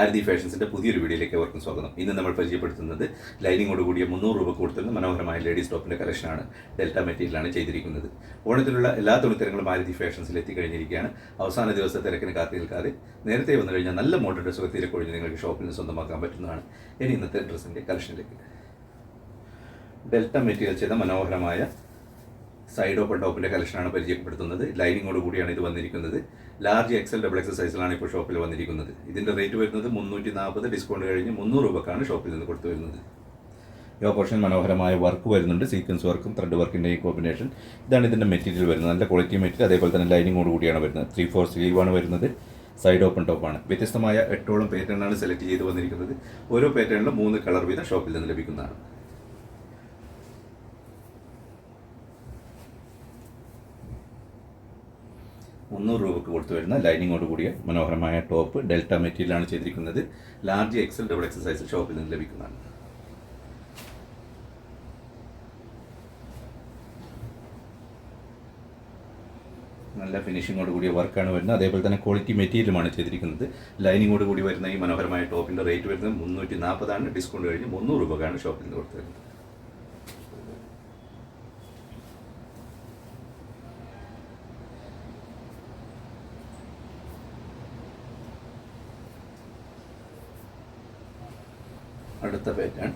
ആരതി ഫാഷൻസിൻ്റെ പുതിയൊരു വീഡിയോയിലേക്ക് അവർക്കും സ്വാഗതം. ഇന്ന് നമ്മൾ പരിചയപ്പെടുത്തുന്നത് ലൈനിങ്ങോട് കൂടിയ 300 രൂപ കൊടുത്തുള്ള മനോഹരമായ ലേഡീസ് ടോപ്പിൻ്റെ കളക്ഷനാണ്. ഡെൽറ്റ മെറ്റീരിയലാണ് ചെയ്തിരിക്കുന്നത്. ഓണത്തിലുള്ള എല്ലാ തുണിത്തരങ്ങളും ആരതി ഫാഷൻസിൽ എത്തിക്കഴിഞ്ഞിരിക്കുകയാണ്. അവസാന ദിവസത്തെ തിരക്കിന് കാത്തി നിൽക്കാതെ നേരത്തെ വന്നു കഴിഞ്ഞാൽ നല്ല മോഡൽ ഡ്രസ്സുകൾ തിരക്കൊഴിഞ്ഞ് നിങ്ങൾക്ക് ഷോപ്പിൽ നിന്ന് സ്വന്തമാക്കാൻ പറ്റുന്നതാണ്. ഇനി ഇന്നത്തെ ഡ്രസ്സിൻ്റെ കളക്ഷനിലേക്ക്. ഡെൽറ്റ മെറ്റീരിയൽ ചെയ്ത മനോഹരമായ സൈഡ് ഓപ്പൺ ടോപ്പിൻ്റെ കളക്ഷനാണ് പരിചയപ്പെടുത്തുന്നത്. ലൈനിങ്ങോട് കൂടിയാണ് ഇത് വന്നിരിക്കുന്നത്. ലാർജ് എക്സൽ ഡബിൾ എക്സൽ സൈസിലാണ് ഇപ്പോൾ ഷോപ്പിൽ വന്നിരിക്കുന്നത്. ഇതിൻ്റെ റേറ്റ് വരുന്നത് 340, ഡിസ്കൗണ്ട് കഴിഞ്ഞ് 300 രൂപക്കാണ് ഷോപ്പിൽ നിന്ന് കൊടുത്തു വരുന്നത്. യോ പോർഷൻ മനോഹരമായ വർക്ക് വരുന്നുണ്ട്. സീക്വൻസ് വർക്കും ത്രെഡ് വർക്കിൻ്റെ ഈ കോമ്പിനേഷൻ. ഇതാണ് ഇതിൻ്റെ മെറ്റീരിയൽ വരുന്നത്. നല്ല ക്വാളിറ്റി മെറ്റീരിയൽ. അതേപോലെ തന്നെ ലൈനിങ്ങോട് കൂടിയാണ് വരുന്നത്. 3/4 സ്ലീവാണ് വരുന്നത്. സൈഡ് ഓപ്പൺ ടോപ്പാണ്. വ്യത്യസ്തമായ 8ഓളം പാറ്റേണാണ് സെലക്ട് ചെയ്ത് വന്നിരിക്കുന്നത്. ഓരോ പാറ്റേണിലും 3 കളർ വീതം ഷോപ്പിൽ നിന്ന് ലഭിക്കുന്നതാണ്. ₹300 കൊടുത്തു വരുന്ന ലൈനിങ്ങോട് കൂടിയ മനോഹരമായ ടോപ്പ് ഡെൽറ്റ മെറ്റീരിയലാണ് ചെയ്തിരിക്കുന്നത്. Large XL double XL size ഷോപ്പിൽ നിന്ന് ലഭിക്കുന്നതാണ്. നല്ല ഫിനിഷിങ്ങോട് കൂടിയ വർക്കാണ് വരുന്നത്. അതേപോലെ തന്നെ ക്വാളിറ്റി മെറ്റീരിയലുമാണ് ചെയ്തിരിക്കുന്നത്. ലൈനിങ്ങോട് കൂടി വരുന്ന ഈ മനോഹരമായ ടോപ്പിൻ്റെ റേറ്റ് വരുന്നത് 340 ഡിസ്കൗണ്ട് കഴിഞ്ഞ് 300 രൂപക്കാണ് ഷോപ്പിൽ നിന്ന് കൊടുത്തു വരുന്നത്. അടുത്ത പാറ്റേൺ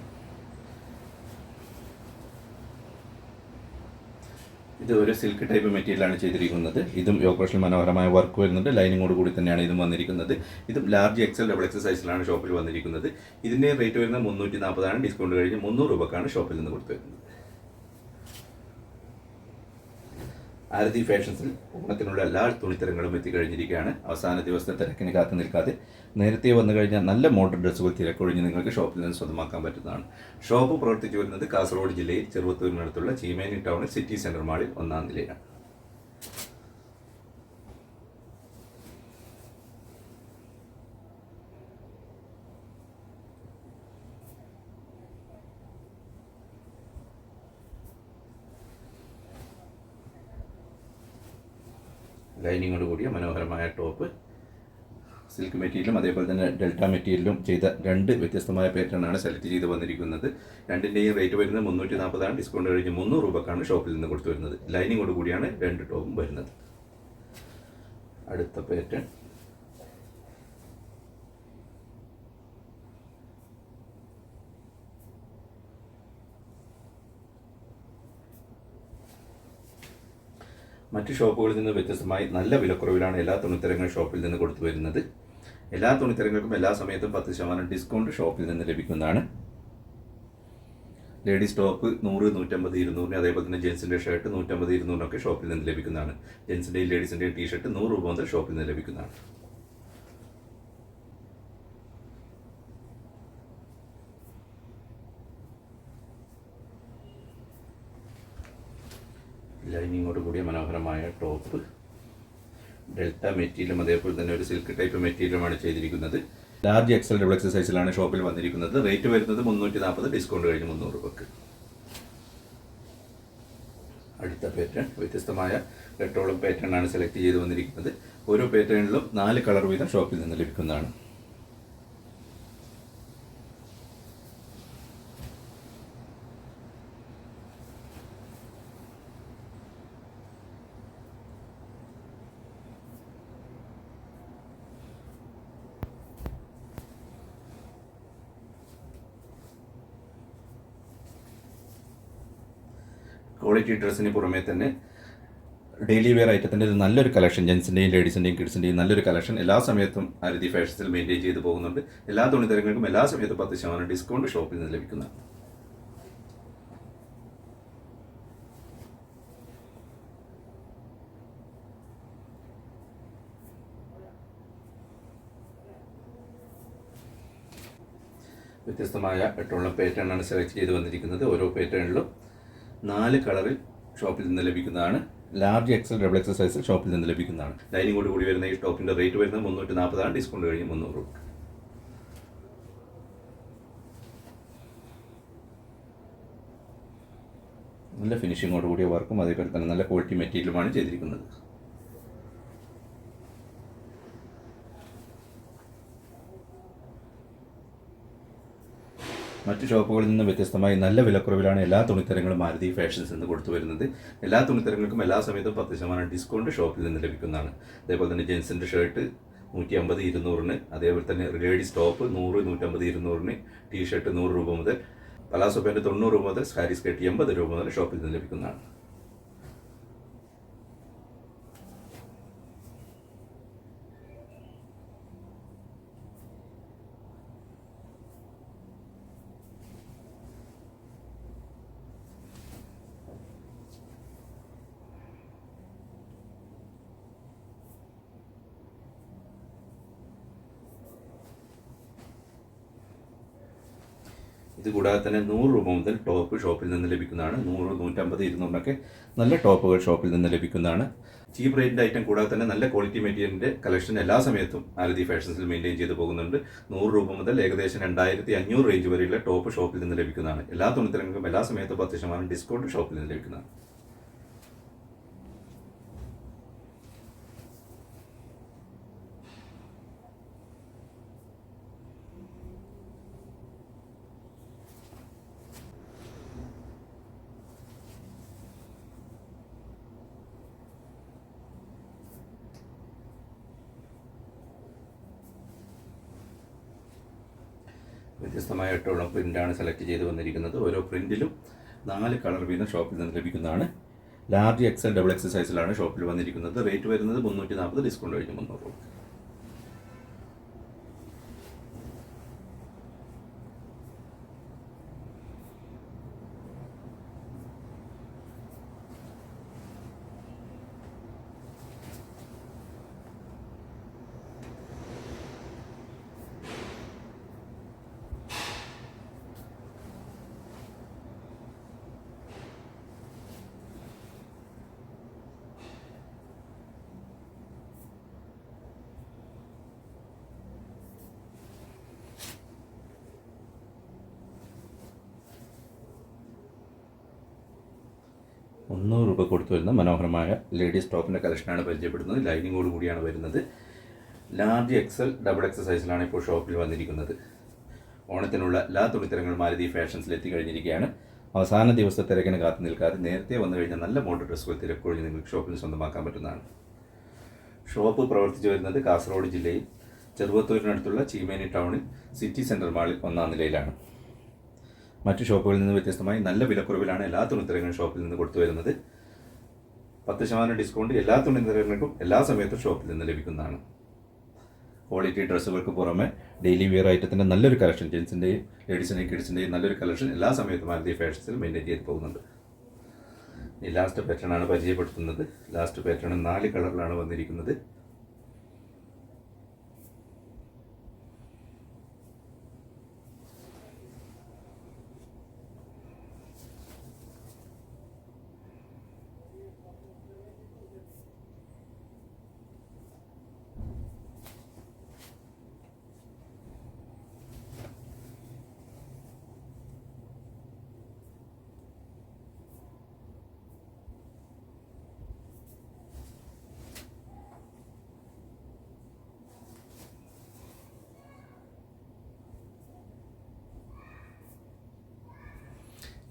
ഇത് ഒരു സിൽക്ക് ടൈപ്പ് മെറ്റീരിയലാണ് ചെയ്തിരിക്കുന്നത്. ഇതും യോക്ക് മനോഹരമായ വർക്ക് വരുന്നുണ്ട്. ലൈനിങ്ങോട് കൂടി തന്നെയാണ് ഇതും വന്നിരിക്കുന്നത്. ഇതും ലാർജ് എക്സൽ ഡബിൾ എക്സൽ സൈസിലാണ് ഷോപ്പിൽ വന്നിരിക്കുന്നത്. ഇതിൻ്റെ റേറ്റ് വരുന്നത് 340, ഡിസ്കൗണ്ട് കഴിഞ്ഞ് 300 രൂപക്കാണ് ഷോപ്പിൽ നിന്ന് കൊടുത്തു വരുന്നത്. ആരതി ഫാഷൻസിൽ ഓണത്തിനുള്ള എല്ലാ തുണിത്തരങ്ങളും എത്തിക്കഴിഞ്ഞിരിക്കുകയാണ്. അവസാന ദിവസത്തെ തിരക്കിന് കാത്തു നിൽക്കാതെ നേരത്തെ വന്നു കഴിഞ്ഞാൽ നല്ല മോഡൽ ഡ്രസ്സുകൾ തിരക്കൊഴിഞ്ഞ് നിങ്ങൾക്ക് ഷോപ്പിൽ നിന്ന് സ്വന്തമാക്കാൻ പറ്റുന്നതാണ്. ഷോപ്പ് പ്രവർത്തിച്ചു വരുന്നത് കാസർഗോഡ് ജില്ലയിൽ ചെറുവത്തൂരിനടുത്തുള്ള ചീമേനി ടൗണിൽ സിറ്റി സെൻറ്റർ മാളിൽ 1-ാം നിലയിലാണ്. ലൈനിങ്ങോട് കൂടിയ മനോഹരമായ ടോപ്പ് സിൽക്ക് മെറ്റീരിയലും അതേപോലെ തന്നെ ഡെൽറ്റ മെറ്റീരിയലും ചെയ്ത 2 വ്യത്യസ്തമായ പാറ്റേണാണ് സെലക്ട് ചെയ്ത് വന്നിരിക്കുന്നത്. രണ്ടിൻ്റെയും റേറ്റ് വരുന്നത് 340, ഡിസ്കൗണ്ട് കഴിഞ്ഞ് 300 രൂപക്കാണ് ഷോപ്പിൽ നിന്ന് കൊടുത്തു വരുന്നത്. ലൈനിങ്ങോട് കൂടിയാണ് 2 ടോപ്പും വരുന്നത്. അടുത്ത പാറ്റേൺ മറ്റ് ഷോപ്പുകളിൽ നിന്ന് വ്യത്യസ്തമായി നല്ല വിലക്കുറവിലാണ് എല്ലാ തുണിത്തരങ്ങളും ഷോപ്പിൽ നിന്ന് കൊടുത്തു വരുന്നത്. എല്ലാ തുണിത്തരങ്ങൾക്കും എല്ലാ സമയത്തും 10% ഡിസ്കൗണ്ട് ഷോപ്പിൽ നിന്ന് ലഭിക്കുന്നതാണ്. ലേഡീസ് ടോപ്പ് 100, 150, 200, അതേപോലെ തന്നെ ജെൻസിൻ്റെ ഷർട്ട് 150, 200 ഷോപ്പിൽ നിന്ന് ലഭിക്കുന്നതാണ്. ജെൻസിൻ്റെയും ലേഡീസിൻ്റെയും ടീഷർട്ട് 100 രൂപ മുതൽ ഷോപ്പിൽ നിന്ന് ലഭിക്കുന്നതാണ്. ലൈനിങ്ങോട് കൂടിയ മനോഹരമായ ടോപ്പ് ഡെൽറ്റ മെറ്റീരിയലും അതേപോലെ തന്നെ ഒരു സിൽക്ക് ടൈപ്പ് മെറ്റീരിയലുമാണ് ചെയ്തിരിക്കുന്നത്. ലാർജ് എക്സൽ ഡബിൾ എക്സൽ സൈസിലാണ് ഷോപ്പിൽ വന്നിരിക്കുന്നത്. റേറ്റ് വരുന്നത് 340, ഡിസ്കൗണ്ട് കഴിഞ്ഞ് 300 രൂപക്ക്. അടുത്ത പാറ്റേൺ വ്യത്യസ്തമായ 8ഓളം പാറ്റേണാണ് സെലക്ട് ചെയ്ത് വന്നിരിക്കുന്നത്. ഓരോ പാറ്റേണിലും 4 കളർ വീതം ഷോപ്പിൽ നിന്ന് ലഭിക്കുന്നതാണ്. ക്വാളിറ്റി ഡ്രസ്സിന് പുറമേ തന്നെ ഡെയിലി വെയർ ഐറ്റത്തിൻ്റെ നല്ലൊരു കളക്ഷൻ, ജെൻസിൻ്റെയും ലേഡീസിൻ്റെയും കിഡ്സിൻ്റെയും നല്ലൊരു കളക്ഷൻ എല്ലാ സമയത്തും ആരതി ഫാഷൻസിൽ മെയിൻറ്റെയിൻ ചെയ്ത് പോകുന്നുണ്ട്. എല്ലാ തുണിത്തരങ്ങൾക്കും എല്ലാ സമയത്തും 10% ഡിസ്കൗണ്ട് ഷോപ്പിൽ നിന്ന് ലഭിക്കുന്നതാണ്. വ്യത്യസ്തമായ 8ഓളം പാറ്റേണാണ് സെലക്ട് ചെയ്ത് വന്നിരിക്കുന്നത്. ഓരോ പാറ്റേണിലും 4 കളറിൽ ഷോപ്പിൽ നിന്ന് ലഭിക്കുന്നതാണ്. ലാർജ് എക്സൽ ഡബിൾ എക്സൽ സൈസിൽ ഷോപ്പിൽ നിന്ന് ലഭിക്കുന്നതാണ്. ലൈനിങ്ങോട് കൂടി വരുന്ന ഈ ടോപ്പിൻ്റെ റേറ്റ് വരുന്നത് 340, ഡിസ്കൗണ്ട് കഴിഞ്ഞ് 300 രൂപ. നല്ല ഫിനിഷിങ്ങോട് കൂടിയ വർക്കും അതേപോലെ തന്നെ നല്ല ക്വാളിറ്റി മെറ്റീരിയലുമാണ് ചെയ്തിരിക്കുന്നത്. മറ്റ് ഷോപ്പുകളിൽ നിന്ന് വ്യത്യസ്തമായി നല്ല വിലക്കുറവിലാണ് എല്ലാ തുണിത്തരങ്ങളും മാരുതി ഫാഷൻസ് നിന്ന് കൊടുത്തു വരുന്നത്. എല്ലാ തുണിത്തരങ്ങൾക്കും എല്ലാ സമയത്തും 10% ഡിസ്കൗണ്ട് ഷോപ്പിൽ നിന്ന് ലഭിക്കുന്നതാണ്. അതേപോലെ തന്നെ ജെൻസിൻ്റെ ഷർട്ട് 150 200-ന്, അതേപോലെ തന്നെ ലേഡീസ് ടോപ്പ് 100 150 200-ന്, ടീഷർട്ട് 100 രൂപ മുതൽ, പലാസോ പാൻറ്റ് 90 രൂപ മുതൽ, സാരി സ്കേർട്ട് 80 രൂപ മുതൽ ഷോപ്പിൽ നിന്ന് ലഭിക്കുന്നതാണ്. ഇത് കൂടാതെ തന്നെ 100 രൂപ മുതൽ ടോപ്പ് ഷോപ്പിൽ നിന്ന് ലഭിക്കുന്നതാണ്. 100 150 200-നൊക്കെ നല്ല ടോപ്പുകൾ ഷോപ്പിൽ നിന്ന് ലഭിക്കുന്നതാണ്. ചീപ്പ് റേറ്റിൻ്റെ ഐറ്റം കൂടാതെ തന്നെ നല്ല ക്വാളിറ്റി മെറ്റീരിയലിൻ്റെ കളക്ഷൻ എല്ലാ സമയത്തും മാരുതി ഫാഷൻസിൽ മെയിൻറ്റെയിൻ ചെയ്ത് പോകുന്നുണ്ട്. 100 രൂപ മുതൽ ഏകദേശം 2500 റേഞ്ച് വരെയുള്ള ടോപ്പ് ഷോപ്പിൽ നിന്ന് ലഭിക്കുന്നതാണ്. എല്ലാ തുണിത്തരങ്ങൾക്കും എല്ലാ സമയത്തും 10% ഡിസ്കൗണ്ട് ഷോപ്പിൽ നിന്ന് ലഭിക്കുന്നതാണ്. വ്യത്യസ്തമായ 8 പ്രിൻ്റാണ് സെലക്ട് ചെയ്ത് വന്നിരിക്കുന്നത്. ഓരോ പ്രിൻറ്റിലും 4 കളർ വീതം ഷോപ്പിൽ നിന്ന് ലഭിക്കുന്നതാണ്. ലാർജ് XL XXL സൈസിലാണ് ഷോപ്പിൽ വന്നിരിക്കുന്നത്. റേറ്റ് വരുന്നത് 340, ഡിസ്കൗണ്ട് കഴിഞ്ഞ് 300 രൂപ. ₹100 കൊടുത്തു വരുന്ന മനോഹരമായ ലേഡീസ് ടോപ്പിൻ്റെ കളക്ഷനാണ് പരിചയപ്പെടുന്നത്. ലൈനിങ്ങോട് കൂടിയാണ് വരുന്നത്. ലാർജ് XL XXL സൈസിലാണ് ഇപ്പോൾ ഷോപ്പിൽ വന്നിരിക്കുന്നത്. ഓണത്തിനുള്ള എല്ലാ തുണിത്തരങ്ങളും മാരുതി ഫാഷൻസിൽ എത്തിക്കഴിഞ്ഞിരിക്കുകയാണ്. അവസാന ദിവസത്തെ തിരക്കിന് കാത്തു നിൽക്കാതെ നേരത്തെ വന്നു കഴിഞ്ഞാൽ നല്ല മോഡൽ ഡ്രസ്സുകൾ തിരക്കൊഴിഞ്ഞ് നിങ്ങൾക്ക് ഷോപ്പിൽ സ്വന്തമാക്കാൻ പറ്റുന്നതാണ്. ഷോപ്പ് പ്രവർത്തിച്ചു വരുന്നത് കാസർഗോഡ് ജില്ലയിൽ ചെറുവത്തൂരിനടുത്തുള്ള ചീമേനി ടൗണിൽ സിറ്റി സെൻറ്റർ മാളിൽ 1-ാം നിലയിലാണ്. മറ്റു ഷോപ്പുകളിൽ നിന്ന് വ്യത്യസ്തമായി നല്ല വിലക്കുറവിലാണ് എല്ലാ തുണിത്തരങ്ങളും ഷോപ്പിൽ നിന്ന് കൊടുത്തു വരുന്നത്. 10% ഡിസ്കൗണ്ട് എല്ലാ തുണിത്തരങ്ങൾക്കും എല്ലാ സമയത്തും ഷോപ്പിൽ നിന്ന് ലഭിക്കുന്നതാണ്. ക്വാളിറ്റി ഡ്രസ്സുകൾക്ക് പുറമെ ഡെയിലി വെയർ ഐറ്റത്തിൻ്റെ നല്ലൊരു കളക്ഷൻ, ജെൻസിൻ്റെയും ലേഡീസിൻ്റെയും കിഡ്സിൻ്റെയും നല്ലൊരു കളക്ഷൻ എല്ലാ സമയത്തും മാരുതി ഫാഷൻസിൽ മെയിൻറ്റെയിൻ ചെയ്ത് പോകുന്നുണ്ട്. ഈ ലാസ്റ്റ് പാറ്റേൺ ആണ് പരിചയപ്പെടുത്തുന്നത്. ലാസ്റ്റ് പാറ്റേൺ 4 കളറിലാണ് വന്നിരിക്കുന്നത്.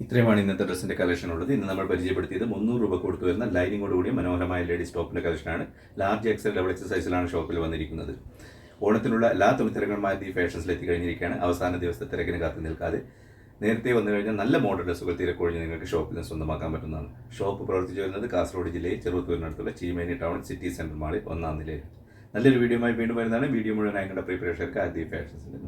ഇത്രയുമാണ് ഇന്നത്തെ ഡ്രസ്സിൻ്റെ കളക്ഷൻ ഉള്ളത്. ഇന്ന് നമ്മൾ പരിചയപ്പെടുത്തിയത് 300 രൂപ കൊടുത്തു വരുന്ന ലൈനിങ്ങോട് കൂടിയ മനോഹരമായ ലേഡീസ് ടോപ്പിൻ്റെ കളക്ഷനാണ്. ലാർജ് XL XXL സൈസിലാണ് ഷോപ്പിൽ വന്നിരിക്കുന്നത്. ഓണത്തിനുള്ള എല്ലാ തുണിത്തരങ്ങളും മാരുതി ഫാഷൻസിൽ എത്തിക്കഴിഞ്ഞിരിക്കുകയാണ്. അവസാന ദിവസത്തെ തിരക്കിന് കാത്തു നിൽക്കാതെ നേരത്തെ വന്നു കഴിഞ്ഞാൽ നല്ല മോഡൽ ഡ്രസ്സുകൾ തിരക്കൊഴിഞ്ഞ് നിങ്ങൾക്ക് ഷോപ്പിൽ നിന്ന് സ്വന്തമാക്കാൻ പറ്റുന്നതാണ്. ഷോപ്പ് പ്രവർത്തിച്ചു വരുന്നത് കാസർഗോഡ് ജില്ലയിൽ ചെറുവത്തൂരിനടുത്തുള്ള ചീമേനി ടൗൺ സിറ്റി സെൻറ്റർ മാളിൽ 1-ാം നിലയിൽ. നല്ലൊരു വീഡിയോയുമായി വീണ്ടും വരുന്നതാണ്. വീഡിയോ മുഴുവനായി കണ്ട പ്രിയ പ്രേക്ഷകർക്ക് മാരുതി ഫാഷൻസിൻ്റെ